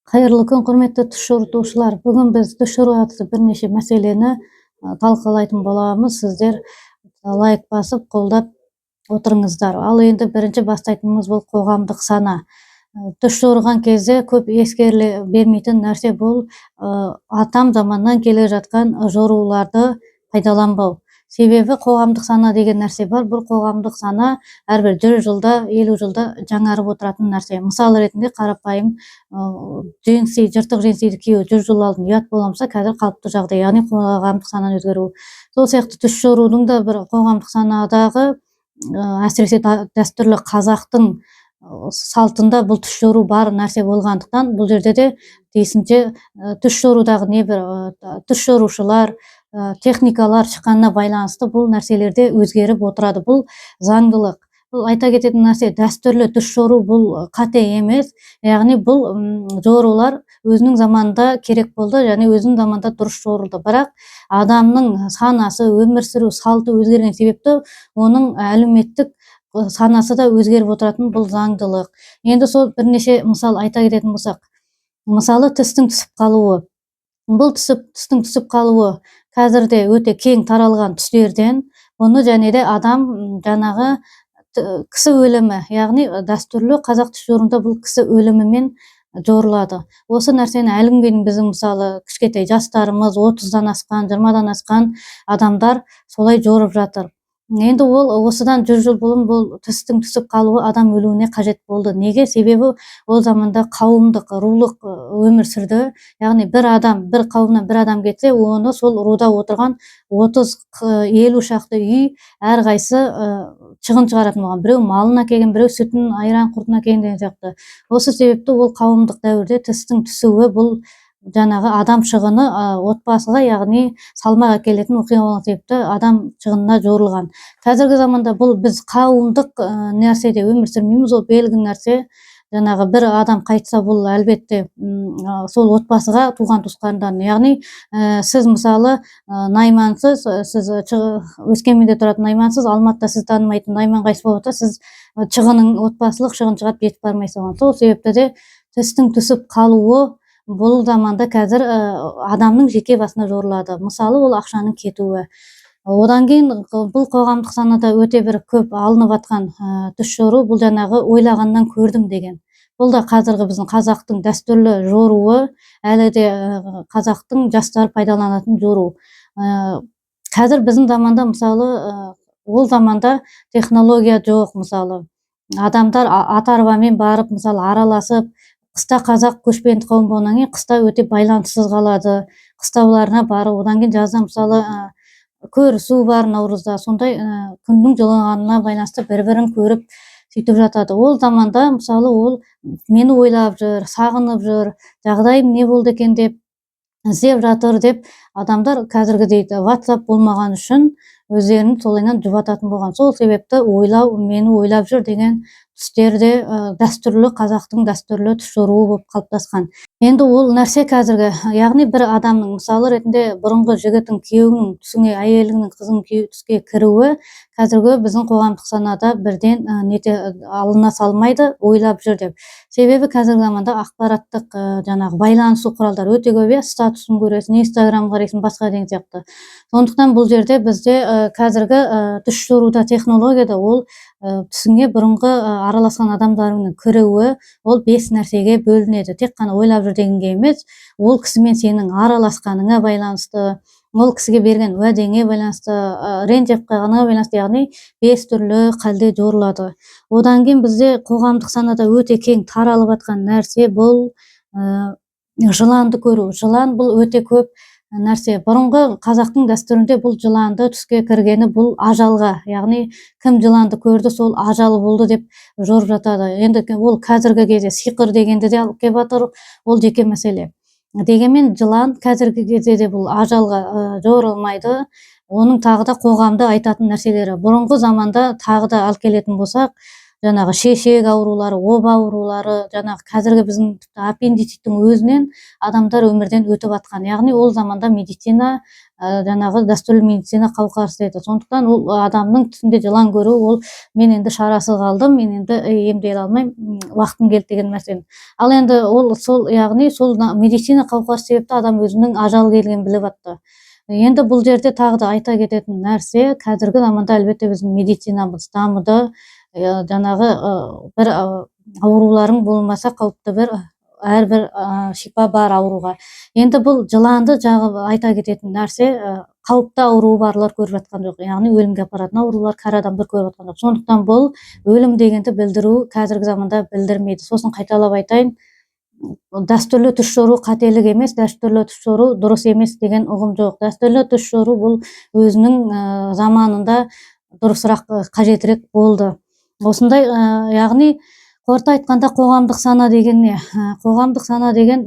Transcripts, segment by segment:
Қайырлы күн, құрметті түс жорытушылар. Бүгін біз түс жорыту бірнеше мәселені талқылайтын боламыз. Сіздер лайк басып, қолдап отырыңыздар. Ал енді бірінші бастайтынымыз бұл қоғамдық сана. Түс жорыған кезде көп ескеріле бермейтін нәрсе бұл атам заманнан келе жатқан жоруларды пайдаланбау. Себебі қоғамдық сана деген нәрсе бар. Бұл қоғамдық сана әрбір 100 жылда, 50 жылда жаңарып отыратын нәрсе. Мысал ретінде қарапайым жыртық жеңсейді кию 100 жыл алдын ұят болмаса, қазір қалыпты жағдай, яғни қоғамдық сананың өзгеруі. Сол сияқты түс жорудың да бір қоғамдық санадағы, әсіресе дәстүрлі қазақтың салтында бұл түс жору бар нәрсе болғандықтан, бұл жерде де тиісінше түс жорудағы небір түс жорушылар, техникалар шыққанына байланысты бұл нәрселерде өзгеріп отырады. Бұл заңдылық. Бұл айта кететін нәрсе, дәстүрлі түс жору бұл қате емес. Яғни бұл жорулар өзінің заманында керек болды, және өзінің заманында дұрыс жорылды. Бірақ адамның санасы, өмір сүру салты өзгерген себепті оның әлеуметтік санасы да өзгеріп отыратын бұл заңдылық. Енді сол бірнеше мысал айта кететін болсақ, мысалы тістің түсіп қалуы. Бұл тістің түсіп қалуы қазірде өте кең таралған түстерден, бұны және де адам жаңағы кісі өлімі, яғни дәстүрлі қазақ түс жорында бұл кісі өлімімен жорылады. Осы нәрсені әлі күнге дейін біздің мысалы кішкентай жастарымыз, 30-дан асқан, 20-дан асқан адамдар солай жорып жатыр. Енді ол осыдан 100 жыл бұрын бұл тістің түсіп қалуы адам өлуіне қажет болды. Неге? Себебі ол заманда қауымдық, рулық өмір сүрді. Яғни бір қауымнан бір адам кетсе, оны сол руда отырған 30-50 шақты үй әрқайсы шығын шығаратын болған. Біреу малын әкелген, біреу сүтін, айран құртын әкелген деген сияқты. Осы себепті ол қауымдық дәуірде тістің түсуі бұл жаңағы адам шығыны отбасыға, яғни салмақ әкелетін оқиға болған себепті адам шығынына жорылған. Қазіргі заманда бұл біз қауымдық нәрседе өмір сүрмейміз, ол белгілі нәрсе. Жаңағы бір адам қайтса, бұл әлбетте сол отбасыға, туған туысқандарына, яғни сіз мысалы наймансыз, сіз Өскеменде тұратын наймансыз, Алматыда сіз танымайтын найман қайтыс болып жатса, сіз отбасылық шығын шығарып жетіп бармайсыз оған. Сол себепті де тістің түсіп қалуы бұл заманда қазір адамның жеке басына жорылады. Мысалы, ол ақшаның кетуі. Одан кейін бұл қоғамдық санада өте бір көп алынып атқан түс жору, бұл жаңағы ойлағаннан көрдім деген. Бұл да қазіргі біздің қазақтың дәстүрлі жоруы, әлі де қазақтың жастары пайдаланатын жору. Қазір біздің заманда мысалы, ол заманда технология жоқ, мысалы. Адамдар ат арбамен барып, мысалы, араласып, қыста қазақ көшпенді қауым болғаннан кейін қыста өте байланыссыз қалады. Қыстауларына барып, одан кейін жазда мысалы көрісу бар Наурызда, сондай күннің жылынғанына байланысты бір-бірін көріп сөйтіп жатады. Ол заманда мысалы ол мені ойлап жүр, сағынып жүр, жағдайым не болды екен деп іздеп жатыр деп адамдар қазіргідей WhatsApp болмаған үшін өздерін солайынан жұбататын болған. Сол себепті мені ойлап жүр деген түстерде дәстүрлі қазақтың дәстүрлі түс жоруы болып қалыптасқан. Енді ол нәрсе қазіргі, яғни бір адамның мысалы ретінде бұрынғы жігітің, күйеуінің түсіңе, әйеліңнің, қызың түске кіруі қазіргі біздің қоғамдық санада бірден алына салмайды, ойлап жүр деп. Себебі қазіргі заманда ақпараттық жаңағы байланысу құралдары өте көп, статусын көресің, Инстаграм қарайсың, басқа деген сияқты. Сондықтан бұл жерде бізде қазіргі түс жоруда технологияда ол түсіңе бұрынғы араласқан адамдарының кіруі, ол 5 нәрсеге бөлінеді. Тек қана ойлап жүр дегенге емес, ол кісімен сенің араласқаныңа байланысты, ол кісіге берген уәдеңе байланысты, ренжіп қалғаныңа байланысты, яғни 5 түрлі халде жорылады. Одан кейін бізде қоғамдық санада өте кең таралып атқан нәрсе бұл жыланды көру. Жылан бұл өте көп нәрсе. Бұрынғы қазақтың дәстүрінде бұл жыланды түске кіргені бұл ажалға, яғни кім жыланды көрді, сол ажалы болды деп жорып жатады. Енді ол қазіргі кезде сиқыр дегенде де алып келіп жатыр, ол жеке мәселе. Дегенмен жылан қазіргі кезде де бұл ажалға жорылмайды. Оның тағы да қоғамда айтатын нәрселері. Бұрынғы заманда тағы да алып келетін болсақ, жанагы шешек аурулары, оба аурулары, жанагы қазіргі біздің аппендициттің өзінен адамдар өмірден өтіп атқан. Яғни ол заманда медицина, жанагы дәстүрлі медицина қауқарсыз еді. Сондықтан ол адамның түсінде жылан көру, ол мен енді шарасыз қалдым, мен енді емдей алмаймын, уақытым келді деген нәрсе. Ал енді ол сол, яғни сол медицина қауқарсыз себепті адам өзінің ажалы келгенін біліп атты. Енді бұл жерде тағы да айта кететін нәрсе, қазіргі заманда әлбетте біздің медицинамыз дамыды. Жанагы бір ауруларың болмаса қауіпті бір әрбір шипа бар ауруға. Енді бұл жыланды жағы айта кететін нәрсе, қауіпті ауруы барлар көріп жатқан жоқ. Яғни өлімге апаратын аурулар кәрі адамдар көріп жатқан жоқ. Сондықтан бұл өлім дегенді білдіру қазіргі заманда білдірмейді. Сосын қайталап айтайын, дәстүрлі түс жору қателік емес, дәстүрлі түс жору дұрыс емес деген ұғым жоқ. Дәстүрлі түс жору бұл өзінің заманында дұрысырақ, қажетірек болды. Осындай, яғни қорыта айтқанда қоғамдық сана деген не? Қоғамдық сана деген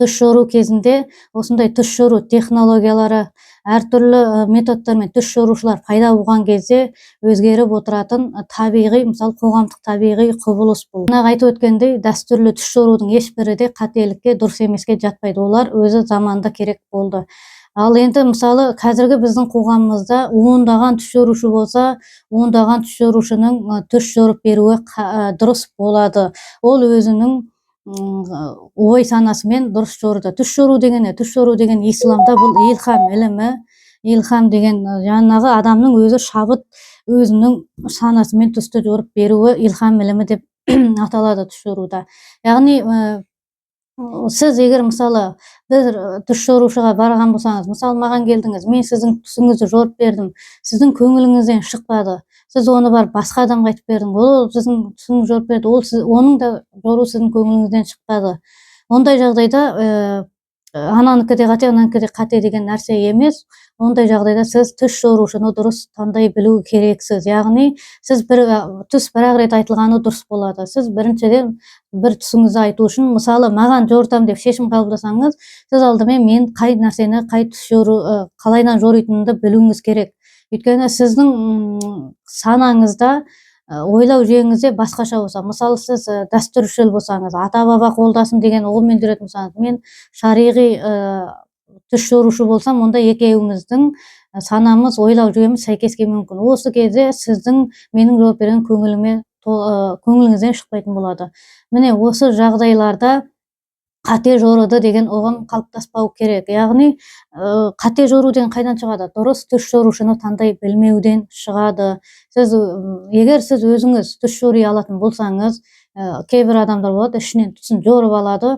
түс жору кезінде осындай түс жору технологиялары, әртүрлі методтармен түс жорушылар пайда болған кезде өзгеріп отыратын табиғи, мысалы қоғамдық табиғи құбылыс бұл. Жаңағы айтып өткендей, дәстүрлі түс жорудың ешбірі де қателікке, дұрыс емеске жатпайды. Олар өзі заманда керек болды. Ал енді мысалы қазіргі біздің қоғамымызда ондаған түс жорушы болса, ондаған түс жорушының түс жорып беруі дұрыс болады. Ол өзінің ой санасымен дұрыс жоруда. Түс жору деген не? Түс жору деген исламда бұл илхам ілімі. Илхам деген жанағы адамның өзі шабыт өзінің санасымен түсті жорып беруі илхам ілімі деп аталады түс жоруда. Яғни сіз егер мысалы бір түс жорушыға барған болсаңыз, мысалы маған келдіңіз, мен сіздің түсіңізді жорып бердім, сіздің көңіліңізден шықпады, сіз оны барып басқа адамға айтып бердіңіз, ол сіздің түсіңізді жорып берді, оның да жору сіздің көңіліңізден шықпады. Ондай жағдайда ананікі де қате, ананікі де қате деген нәрсе емес. Ондай жағдайда сіз түс жорушыны дұрыс таңдай білу керексіз. Яғни сіз бір түс бір-ақ рет айтылғаны дұрыс болады. Сіз біріншіден бір түсіңізді айту үшін, мысалы маған жорытам деп шешім қабылдасаңыз, сіз алдымен мен қай нәрсені, қай түс жору қалайдан жоритынымды білуіңіз керек. Өйткені сіздің санаңызда, ойлау жүйеңізде басқаша болса, мысалы сіз дәстүршіл болсаңыз, ата баба қолдасын деген ұғыммен жүретін болсаңыз, мен шариғи түс жорушы болсам, онда екеуіміздің санамыз, ойлау жүйеміз сәйкес келмеуі мүмкін. Осы кезде сіздің менің жауап берген көңіліңізден шықпайтын болады. Міне осы жағдайларда қате жоруды деген ұғым қалыптаспау керек. Яғни қате жору деген қайдан шығады? Дұрыс түс жорушыны таңдай білмеуден шығады. Егер сіз өзіңіз түс жори алатын болсаңыз, кейбір адамдар болады, ішінен түсін жорып алады,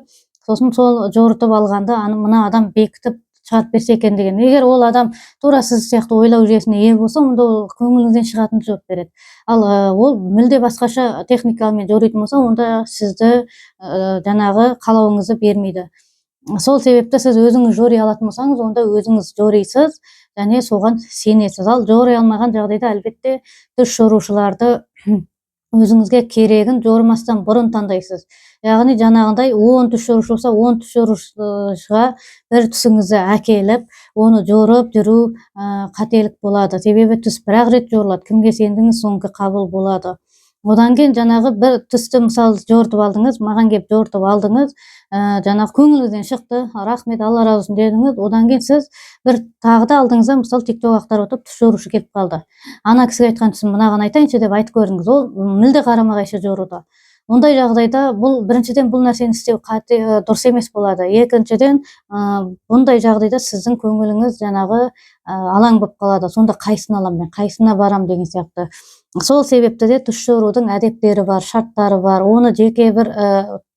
сосын сол жорытып алғанда мына адам бекітіп шығарып берсе екен деген. Егер ол адам тура сіз сияқты ойлау жүйесіне ие болса, онда ол көңіліңізден шығатын жауап береді. Ал ол мүлде басқаша техникамен жоритын болса, онда сізді жанағы қалауыңызды бермейді. Сол себепті сіз өзіңіз жори алатын болсаңыз, онда өзіңіз жорисыз және соған сенесіз. Ал жори алмаған жағдайда әлбетте түс жорушыларды өзіңізге керегін жормастан бұрын таңдайсыз. Яғни жаңағындай 10 түс жорушы болса, 10 түс жорушыға бір түсіңізді әкеліп, оны жорып жүру қателік болады. Себебі түс бір-ақ рет жорылады. Кімге сендіңіз, соңғы қабыл болады. Одан кейін жаңағы бір түсті мысалы жорытып алдыңыз, маған келіп жорытып алдыңыз, жаңағы көңіліңізден шықты, рахмет, Алла разы болсын дедіңіз. Одан кейін сіз бір тағы да алдыңызда мысалы TikTok ақтарып отырып түс жорушы келіп қалды. Ана кісіге айтқан түсім мынаған айтайыншы деп айтып көрдіңіз. Ол мүлде қарама-қайшы жоруда. Ондай жағдайда біріншіден бұл нәрсені істеу дұрыс емес болады. Екіншіден, бұндай жағдайда сіздің көңіліңіз жаңағы алаң болып қалады. Сонда қайсыны алам мен, қайсына барам деген сияқты. Сол себепті де түс жорудың әдеттері бар, шарттары бар. Оны жеке бір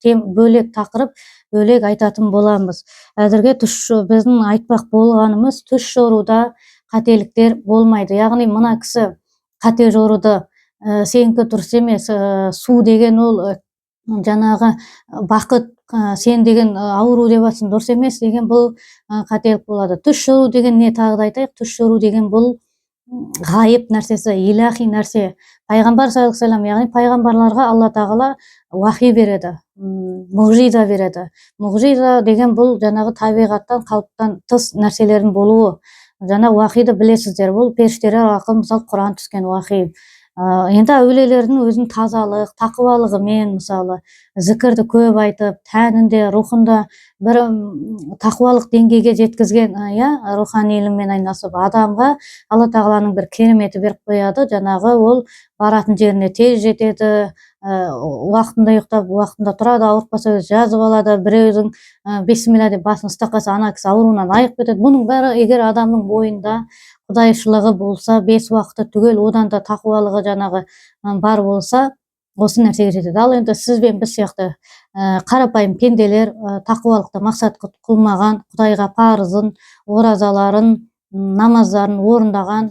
бөлек тақырып, бөлек айтатын боламыз. Әзірге біздің айтпақ болғанымыз, түс жоруда қателіктер болмайды. Яғни мына кісі қате жоруды, сенікі дұрыс емес, су деген ол жаңағы бақыт, сен деген ауру деп атсың, дұрыс емес деген бұл қателік болады. Түс жору деген не, тағы да айтайық, түс жору деген бұл ғайып нәрсесі, илахи нәрсе. Пайғамбар саллаллаху алейхи ва саллям, яғни пайғамбарларға Алла тағала уахи береді, мұғжиза береді. Мұғжиза деген бұл жаңағы табиғаттан, қалыптан тыс нәрселердің болуы. Жаңа уахиді білесіздер, бұл періштелер арқылы мысалы Құран түскен уахи. Енді әулиелердің өзінің тазалық, тақуалығымен, мысалы, зікірді көп айтып, тәнінде, рухында бір тақуалық деңгейге жеткізген, рухани іліммен айналысып, адамға Алла тағаланың бір кереметі беріп қояды. Жаңағы ол баратын жеріне тез жетеді, уақытында ұйықтап, уақытында тұрады, ауыртпаса өзі жазып алады. Біреудің бисмилля деп басын ұстап қалса, ана кісі ауруынан айығып кетеді. Бұның бәрі егер адамның бойында құдайшылығы болса, 5 уақытты түгел, одан да тақуалығы жаңағы бар болса, осы нәрсеге жетеді. Ал енді сіз бен біз сияқты қарапайым пенделер, тақуалықты мақсат қылмаған, Құдайға парызын, оразаларын, намаздарын орындаған,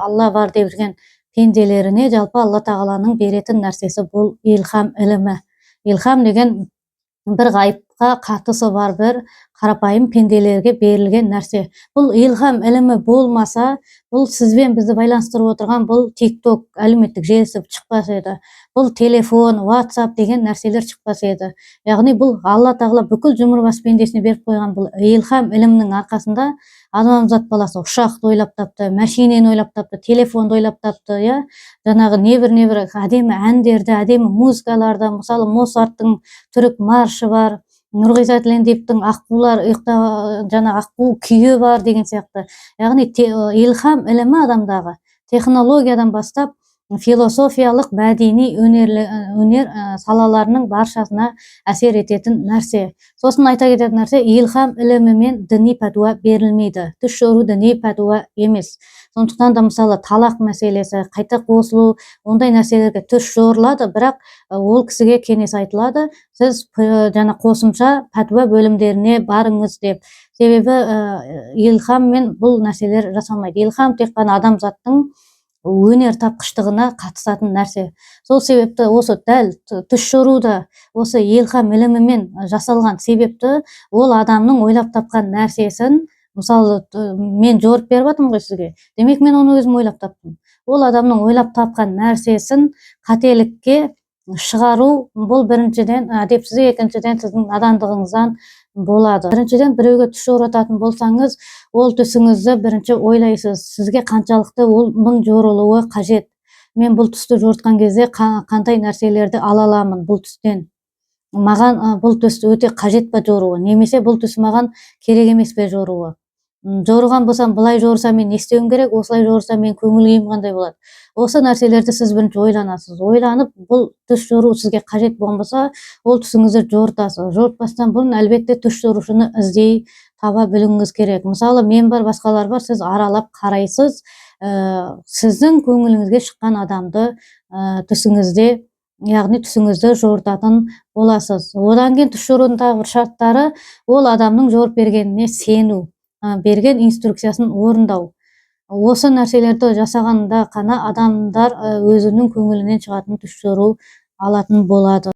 Алла бар деп жүрген пенделеріне жалпы Алла тағаланың беретін нәрсесі бұл илхам ілімі. Илхам деген бір ғайыпқа қатысы бар бір қарапайым пенделерге берілген нәрсе. Бұл илхам ілімі болмаса, бұл сізбен бізді байланыстырып отырған бұл TikTok әлеуметтік желісі шықпас еді. Бұл телефон, WhatsApp деген нәрселер шықпас еді. Яғни бұл Алла тағала бүкіл жұмырбас пендесіне беріп қойған бұл илхам ілімнің арқасында адамзат баласы ұшақты ойлап тапты, машинені ойлап тапты, телефонды ойлап тапты, жаңағы небір әдемі әндерді, әдемі музыкаларды, мысалы Моцарттың түрік маршы бар, Нұрғиза Тілендиевтің жаңағы аққу күйі бар деген сияқты. Яғни илхам ілімі адамдағы технологиядан бастап философиялық, мәдени, өнер салаларының баршасына әсер ететін нәрсе. Сосын айта кететін нәрсе, илхам ілімімен діни пәтуа берілмейді. Түс жору діни пәтуа емес. Сондықтан да мысалы талақ мәселесі, қайта қосылу, ондай нәрселерге түс жорылады, бірақ ол кісіге кеңес айтылады, сіз жаңа қосымша пәтуа бөлімдеріне барыңыз деп. Себебі илхаммен бұл нәрселер жасалмайды. Илхам тек қана адамзаттың өнер тапқыштығына қатысатын нәрсе. Сол себепті осы дәл түс жоруда осы илхам ілімімен жасалған себепті ол адамның ойлап тапқан нәрсесін, мысалы, мен жорып беріп жатырмын ғой сізге, демек мен оны өзім ойлап таптым. Ол адамның ойлап тапқан нәрсесін қателікке шығару, бұл біріншіден әдепсіздік, екіншіден сіздің надандығыңыздан болады. Біріншіден біреуге түс жорататын болсаңыз, ол түсіңізді бірінші ойлайсыз, сізге қаншалықты оның жорылуы қажет. Мен бұл түсті жортқан кезде қандай нәрселерді ала аламын бұл түстен. Маған бұл түс өте қажет па жоруы, немесе бұл түс маған керек емес пе жоруы. Жорыған болсам, былай жорыса мен не істеуім керек, осылай жорыса мен көңіл күйім қандай болады. Осы нәрселерді сіз бірінші ойланасыз. Ойланып, бұл түс жору сізге қажет болмаса, ол түсіңізді жортасыз. Жортпастан бұрын әлбетте түс жорушыны іздей таба білуіңіз керек. Мысалы, мен бар, басқалар бар, сіз аралап қарайсыз, сіздің көңіліңізге шыққан адамды түсіңізде, яғни түсіңізді жортатын боласыз. Одан кейін түс жорудың тағы бір шарттары, ол адамның жорып бергеніне сену, берген инструкциясын орындау. Осы нәрселерді жасағанда қана адамдар өзінің көңілінен шығатын түс жору алатын болады.